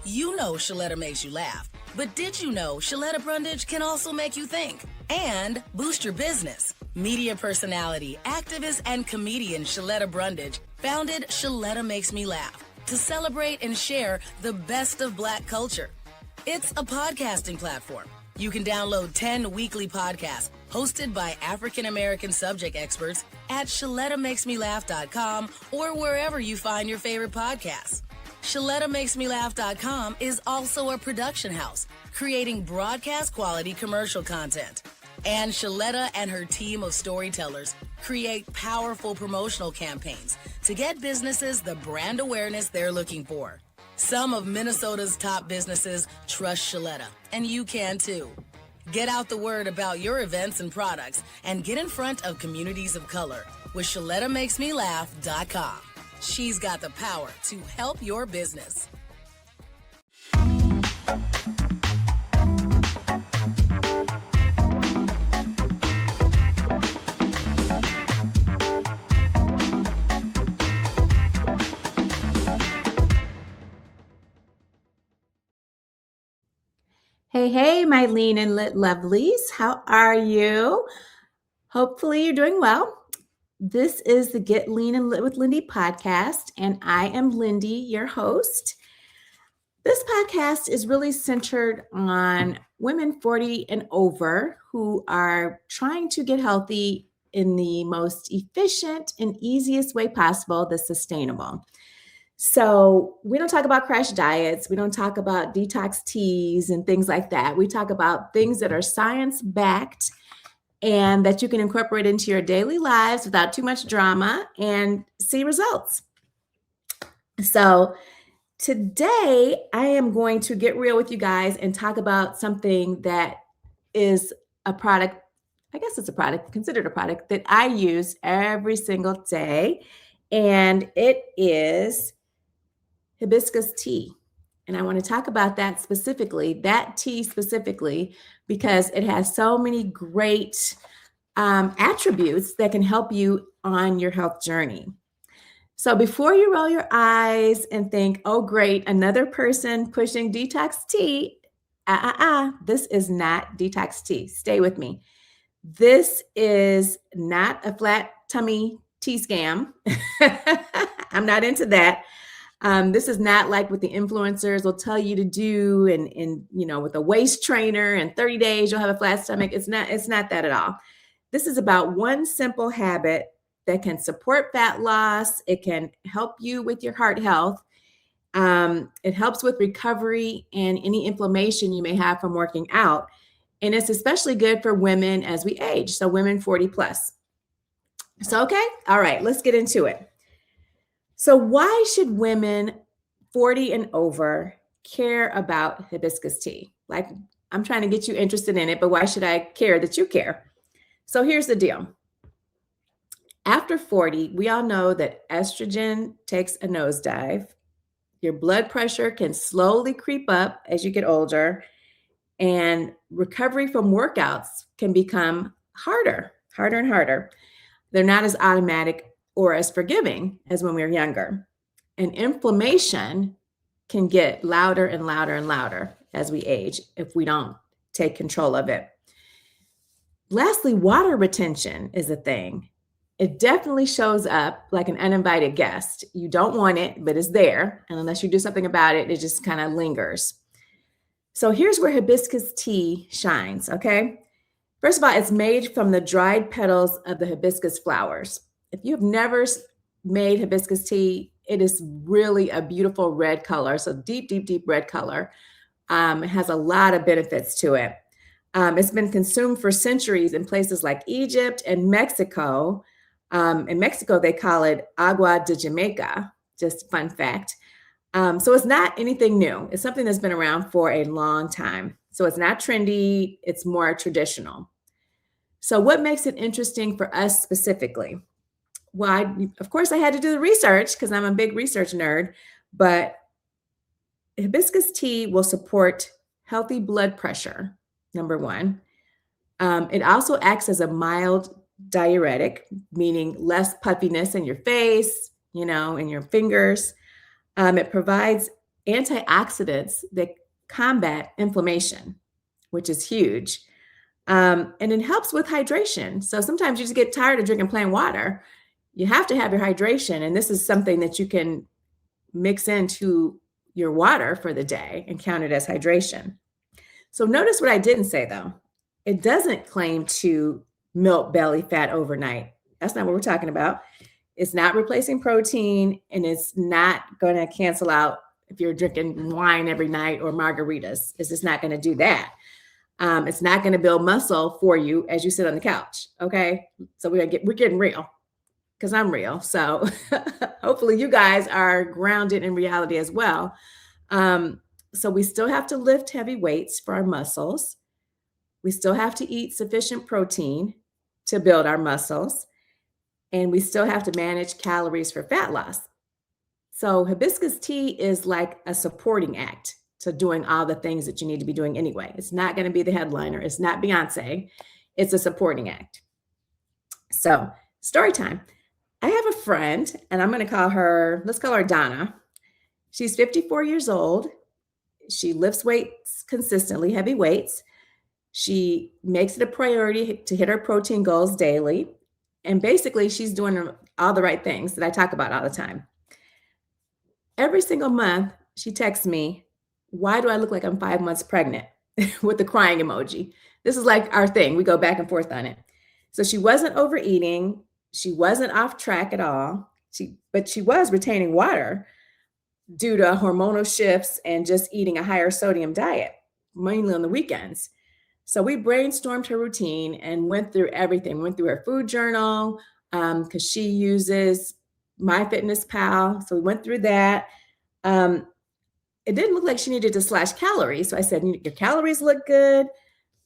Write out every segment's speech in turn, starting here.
You know Shaletta makes you laugh, but did you know Shaletta Brundage can also make you think and boost your business? Media personality, activist, and comedian Shaletta Brundage founded Shaletta Makes Me Laugh to celebrate and share the best of Black culture. It's a podcasting platform. You can download 10 weekly podcasts hosted by African-American subject experts at ShalettaMakesMeLaugh.com or wherever you find your favorite podcasts. ShalettaMakesMeLaugh.com is also a production house, creating broadcast quality commercial content. And Shaletta and her team of storytellers create powerful promotional campaigns to get businesses the brand awareness they're looking for. Some of Minnesota's top businesses trust Shaletta, and you can too. Get out the word about your events and products and get in front of communities of color with ShalettaMakesMeLaugh.com. She's got the power to help your business. Hey, my lean and lit lovelies. How are you? Hopefully you're doing well. This is the Get Lean and Lit with Lindy podcast, and I am Lindy, your host. This podcast is really centered on women 40 and over who are trying to get healthy in the most efficient and easiest way possible that's sustainable. So we don't talk about crash diets. We don't talk about detox teas and things like that. We talk about things that are science-backed and that you can incorporate into your daily lives without too much drama and see results. So today I am going to get real with you guys and talk about something that is a product. I guess it's a product, considered a product that I use every single day. And it is hibiscus tea. And I want to talk about that tea specifically, because it has so many great attributes that can help you on your health journey. So before you roll your eyes and think, oh, great, another person pushing detox tea, this is not detox tea. Stay with me. This is not a flat tummy tea scam. I'm not into that. This is not like what the influencers will tell you to do and with a waist trainer and 30 days, you'll have a flat stomach. It's not that at all. This is about one simple habit that can support fat loss. It can help you with your heart health. It helps with recovery and any inflammation you may have from working out. And it's especially good for women as we age. So women 40 plus. So, okay. All right, let's get into it. So why should women 40 and over care about hibiscus tea? Like, I'm trying to get you interested in it, but why should I care that you care? So here's the deal. After 40, we all know that estrogen takes a nosedive. Your blood pressure can slowly creep up as you get older, and recovery from workouts can become harder and harder. They're not as automatic or as forgiving as when we were younger. And inflammation can get louder and louder and louder as we age if we don't take control of it. Lastly, water retention is a thing. It definitely shows up like an uninvited guest. You don't want it, but it's there. And unless you do something about it, it just kind of lingers. So here's where hibiscus tea shines, okay? First of all, it's made from the dried petals of the hibiscus flowers. If you've never made hibiscus tea, it is really a beautiful red color. So deep, deep, deep red color. It has a lot of benefits to it. It's been consumed for centuries in places like Egypt and Mexico. In Mexico, they call it agua de Jamaica, just fun fact. So it's not anything new. It's something that's been around for a long time. So it's not trendy. It's more traditional. So what makes it interesting for us specifically? Well, of course, I had to do the research because I'm a big research nerd, but hibiscus tea will support healthy blood pressure, number one. It also acts as a mild diuretic, meaning less puffiness in your face, in your fingers. It provides antioxidants that combat inflammation, which is huge. And it helps with hydration. So sometimes you just get tired of drinking plain water. You have to have your hydration. And this is something that you can mix into your water for the day and count it as hydration. So notice what I didn't say, though. It doesn't claim to melt belly fat overnight. That's not what we're talking about. It's not replacing protein, and it's not going to cancel out if you're drinking wine every night or margaritas. It's just not going to do that. It's not going to build muscle for you as you sit on the couch. Okay. So we're getting real, because I'm real. So hopefully you guys are grounded in reality as well. So we still have to lift heavy weights for our muscles. We still have to eat sufficient protein to build our muscles. And we still have to manage calories for fat loss. So hibiscus tea is like a supporting act to doing all the things that you need to be doing anyway. It's not going to be the headliner. It's not Beyonce. It's a supporting act. So story time. I have a friend, and I'm going to let's call her Donna. She's 54 years old. She lifts weights consistently, heavy weights. She makes it a priority to hit her protein goals daily. And basically, she's doing all the right things that I talk about all the time. Every single month, she texts me, "Why do I look like I'm 5 months pregnant?" with the crying emoji. This is like our thing. We go back and forth on it. So she wasn't overeating. She wasn't off track at all. But she was retaining water due to hormonal shifts and just eating a higher sodium diet, mainly on the weekends. So we brainstormed her routine and went through everything. Went through her food journal because she uses MyFitnessPal. So we went through that. It didn't look like she needed to slash calories. So I said, your calories look good.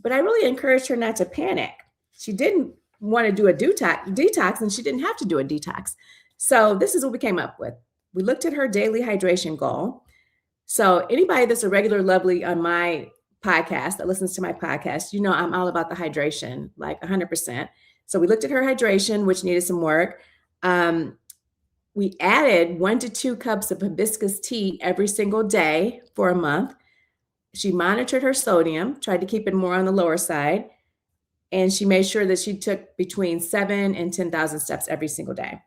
But I really encouraged her not to panic. She didn't want to do a detox, and she didn't have to do a detox. So this is what we came up with. We looked at her daily hydration goal. So anybody that's a regular lovely on my podcast that listens to my podcast, you know I'm all about the hydration, like 100%. So we looked at her hydration, which needed some work. We added 1 to 2 cups of hibiscus tea every single day for a month. She monitored her sodium, tried to keep it more on the lower side, and she made sure that she took between 7 and 10,000 steps every single day.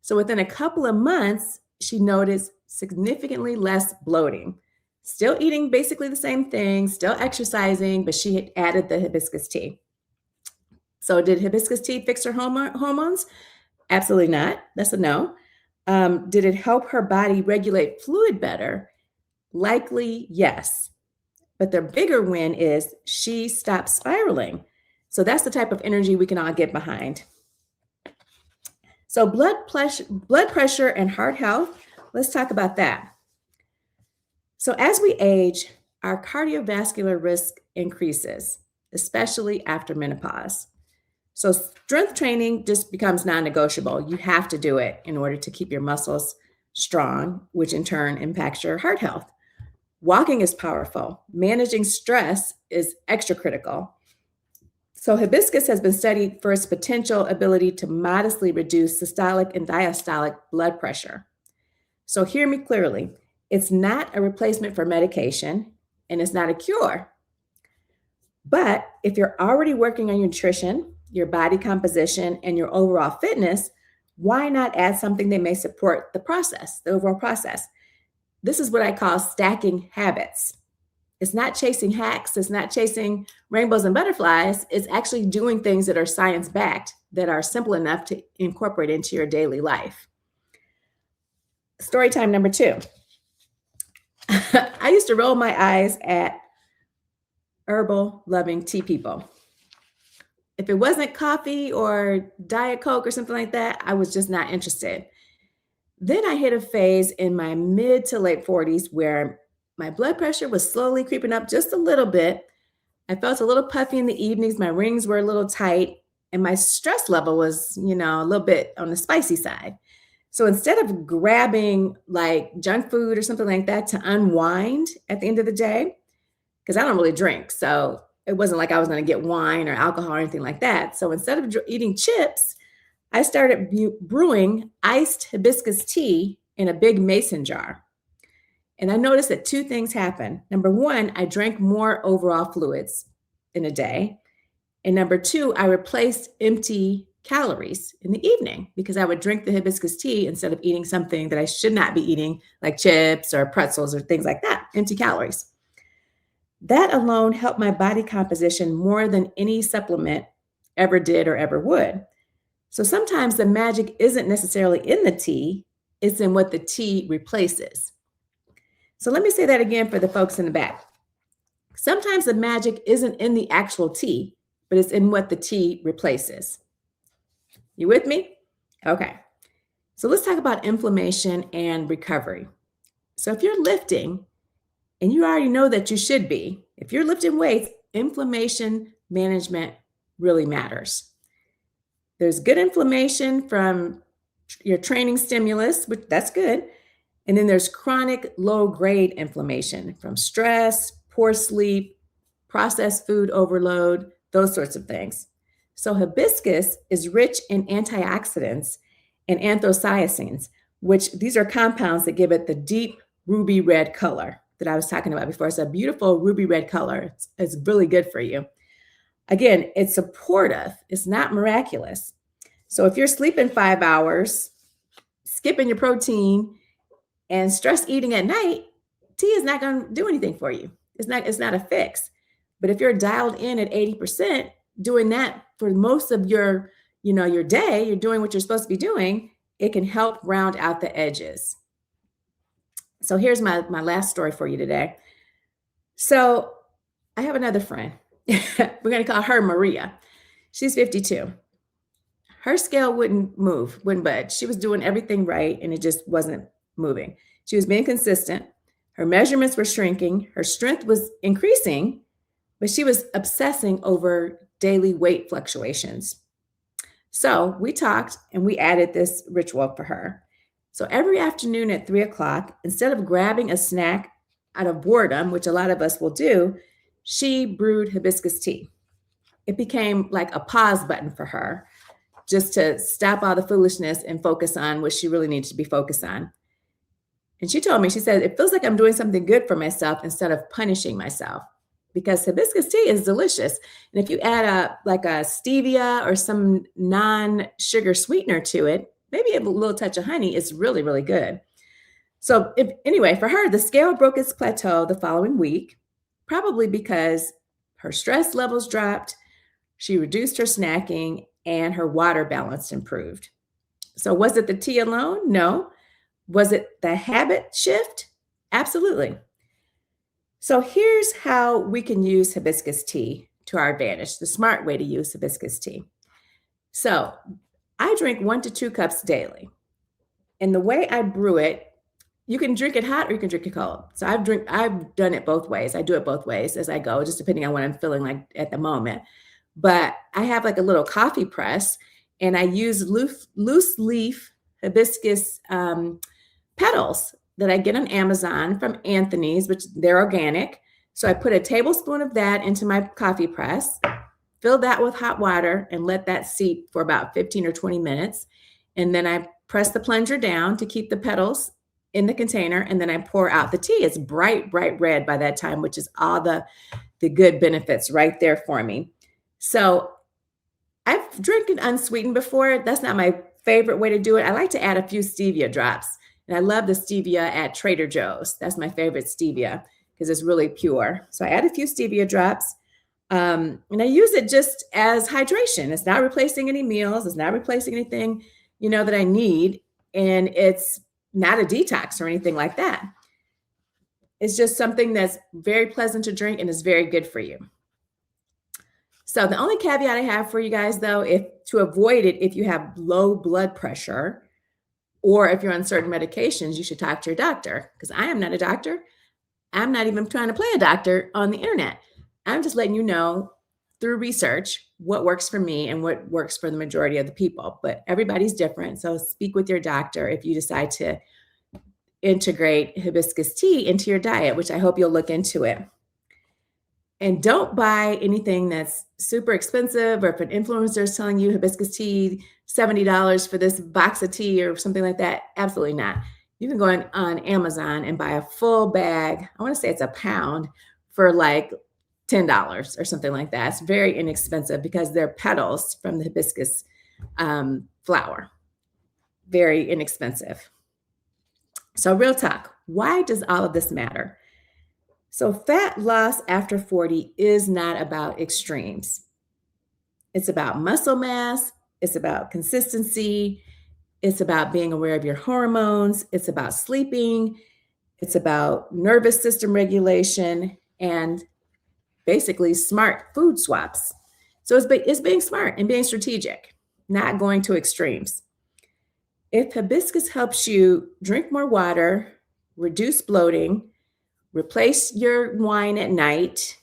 So within a couple of months, she noticed significantly less bloating. Still eating basically the same thing, still exercising, but she had added the hibiscus tea. So did hibiscus tea fix her hormones? Absolutely not. That's a no. Did it help her body regulate fluid better? Likely, yes. But the bigger win is she stopped spiraling. So that's the type of energy we can all get behind. So blood pressure and heart health, let's talk about that. So as we age, our cardiovascular risk increases, especially after menopause. So strength training just becomes non-negotiable. You have to do it in order to keep your muscles strong, which in turn impacts your heart health. Walking is powerful. Managing stress is extra critical. So hibiscus has been studied for its potential ability to modestly reduce systolic and diastolic blood pressure. So hear me clearly. It's not a replacement for medication, and it's not a cure. But if you're already working on your nutrition, your body composition, and your overall fitness, why not add something that may support the overall process? This is what I call stacking habits. It's not chasing hacks. It's not chasing rainbows and butterflies. It's actually doing things that are science-backed, that are simple enough to incorporate into your daily life. Story time number 2. I used to roll my eyes at herbal loving tea people. If it wasn't coffee or Diet Coke or something like that, I was just not interested. Then I hit a phase in my mid to late 40s where my blood pressure was slowly creeping up just a little bit. I felt a little puffy in the evenings. My rings were a little tight, and my stress level was, a little bit on the spicy side. So instead of grabbing like junk food or something like that to unwind at the end of the day, because I don't really drink, so it wasn't like I was going to get wine or alcohol or anything like that. So instead of eating chips, I started brewing iced hibiscus tea in a big mason jar. And I noticed that two things happen. Number one, I drank more overall fluids in a day. And number two, I replaced empty calories in the evening because I would drink the hibiscus tea instead of eating something that I should not be eating, like chips or pretzels or things like that, empty calories. That alone helped my body composition more than any supplement ever did or ever would. So sometimes the magic isn't necessarily in the tea, it's in what the tea replaces. So let me say that again for the folks in the back. Sometimes the magic isn't in the actual tea, but it's in what the tea replaces. You with me? Okay. So let's talk about inflammation and recovery. So if you're lifting, and you already know that you should be, if you're lifting weights, inflammation management really matters. There's good inflammation from your training stimulus, which that's good. And then there's chronic low-grade inflammation from stress, poor sleep, processed food overload, those sorts of things. So hibiscus is rich in antioxidants and anthocyanins, which these are compounds that give it the deep ruby red color that I was talking about before. It's a beautiful ruby red color. It's really good for you. Again, it's supportive. It's not miraculous. So if you're sleeping 5 hours, skipping your protein, and stress eating at night, tea is not going to do anything for you. It's not a fix. But if you're dialed in at 80%, doing that for most of your day, you're doing what you're supposed to be doing, it can help round out the edges. So here's my last story for you today. So I have another friend. We're going to call her Maria. She's 52. Her scale wouldn't budge. She was doing everything right, and it just wasn't moving. She was being consistent. Her measurements were shrinking. Her strength was increasing, but she was obsessing over daily weight fluctuations. So we talked and we added this ritual for her. So every afternoon at 3:00, instead of grabbing a snack out of boredom, which a lot of us will do, she brewed hibiscus tea. It became like a pause button for her, just to stop all the foolishness and focus on what she really needed to be focused on. And she told me, she said, it feels like I'm doing something good for myself instead of punishing myself, because hibiscus tea is delicious. And if you add a stevia or some non-sugar sweetener to it, maybe a little touch of honey, it's really, really good. So anyway, for her, the scale broke its plateau the following week, probably because her stress levels dropped, she reduced her snacking, and her water balance improved. So was it the tea alone? No. Was it the habit shift? Absolutely. So here's how we can use hibiscus tea to our advantage, the smart way to use hibiscus tea. So I drink 1 to 2 cups daily. And the way I brew it, you can drink it hot or you can drink it cold. So I've done it both ways. I do it both ways as I go, just depending on what I'm feeling like at the moment. But I have like a little coffee press, and I use loose leaf hibiscus petals that I get on Amazon from Anthony's, which they're organic. So I put a tablespoon of that into my coffee press, fill that with hot water, and let that seep for about 15 or 20 minutes. And then I press the plunger down to keep the petals in the container, and then I pour out the tea. It's bright, bright red by that time, which is all the good benefits right there for me. So I've drank it unsweetened before. That's not my favorite way to do it. I like to add a few stevia drops. And I love the stevia at Trader Joe's. That's my favorite stevia because it's really pure. So I add a few stevia drops. And I use it just as hydration. It's not replacing any meals. It's not replacing anything, that I need. And it's not a detox or anything like that. It's just something that's very pleasant to drink and is very good for you. So the only caveat I have for you guys, though, to avoid it, if you have low blood pressure or if you're on certain medications, you should talk to your doctor, because I am not a doctor. I'm not even trying to play a doctor on the internet. I'm just letting you know through research what works for me and what works for the majority of the people. But everybody's different. So speak with your doctor if you decide to integrate hibiscus tea into your diet, which I hope you'll look into it. And don't buy anything that's super expensive, or if an influencer is telling you hibiscus tea, $70 for this box of tea or something like that. Absolutely not. You can go on Amazon and buy a full bag. I want to say it's a pound for like $10 or something like that. It's very inexpensive because they're petals from the hibiscus flower. Very inexpensive. So real talk, why does all of this matter? So fat loss after 40 is not about extremes. It's about muscle mass. It's about consistency. It's about being aware of your hormones. It's about sleeping. It's about nervous system regulation and basically smart food swaps. So it's being smart and being strategic, not going to extremes. If hibiscus helps you drink more water, reduce bloating, replace your wine at night,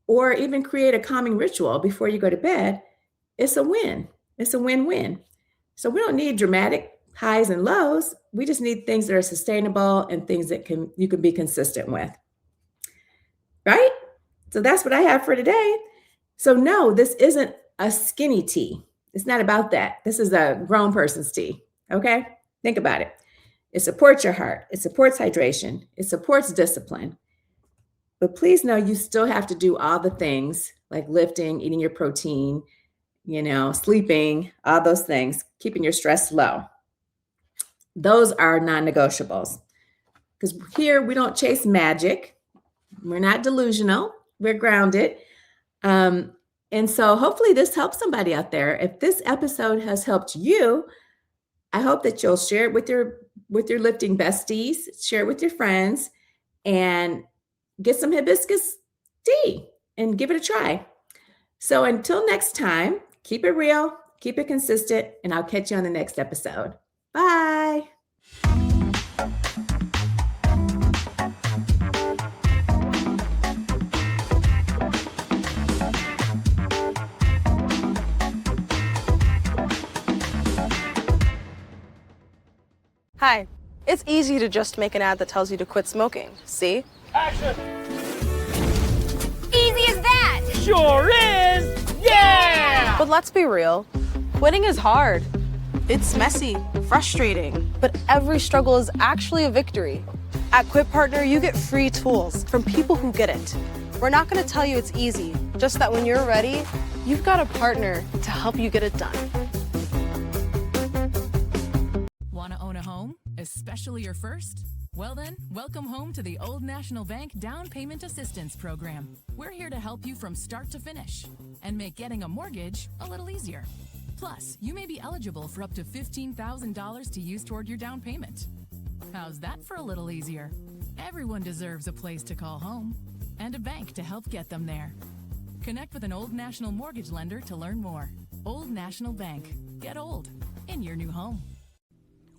or even create a calming ritual before you go to bed, it's a win. It's a win-win. So we don't need dramatic highs and lows. We just need things that are sustainable and things that you can be consistent with. Right? So that's what I have for today. So no, this isn't a skinny tea. It's not about that. This is a grown person's tea. Okay? Think about it. It supports your heart. It supports hydration. It supports discipline. But please know you still have to do all the things like lifting, eating your protein, sleeping, all those things, keeping your stress low. Those are non-negotiables. Because here we don't chase magic. We're not delusional. We're grounded. And so hopefully this helps somebody out there. If this episode has helped you, I hope that you'll share it with your lifting besties, share it with your friends, and get some hibiscus tea and give it a try. So until next time, keep it real, keep it consistent, and I'll catch you on the next episode. Bye. Hi. It's easy to just make an ad that tells you to quit smoking. See? Action! Easy as that! Sure is! Yeah! But let's be real. Quitting is hard. It's messy, frustrating, but every struggle is actually a victory. At Quit Partner, you get free tools from people who get it. We're not going to tell you it's easy, just that when you're ready, you've got a partner to help you get it done. Want to own a home, especially your first? Well then, welcome home to the Old National Bank Down Payment Assistance Program. We're here to help you from start to finish and make getting a mortgage a little easier. Plus, you may be eligible for up to $15,000 to use toward your down payment. How's that for a little easier? Everyone deserves a place to call home and a bank to help get them there. Connect with an Old National mortgage lender to learn more. Old National Bank. Get old in your new home.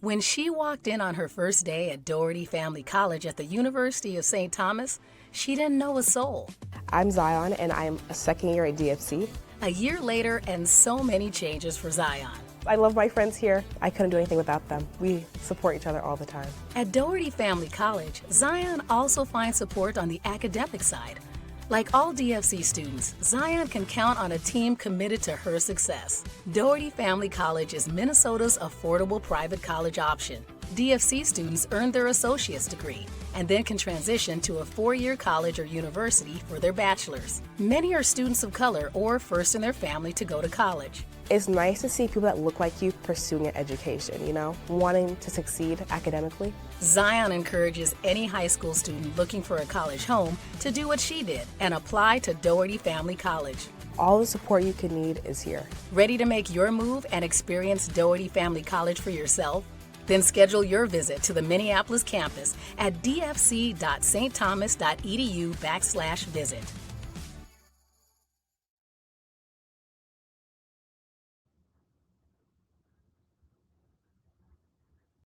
When she walked in on her first day at Doherty Family College at the University of St. Thomas, she didn't know a soul. I'm Zion, and I'm a second year at DFC. A year later, and so many changes for Zion. I love my friends here. I couldn't do anything without them. We support each other all the time. At Doherty Family College, Zion also finds support on the academic side. Like all DFC students, Zion can count on a team committed to her success. Doherty Family College is Minnesota's affordable private college option. DFC students earn their associate's degree and then can transition to a 4-year college or university for their bachelor's. Many are students of color or first in their family to go to college. It's nice to see people that look like you pursuing an education, wanting to succeed academically. Zion encourages any high school student looking for a college home to do what she did and apply to Doherty Family College. All the support you can need is here. Ready to make your move and experience Doherty Family College for yourself? Then schedule your visit to the Minneapolis campus at dfc.stthomas.edu/visit.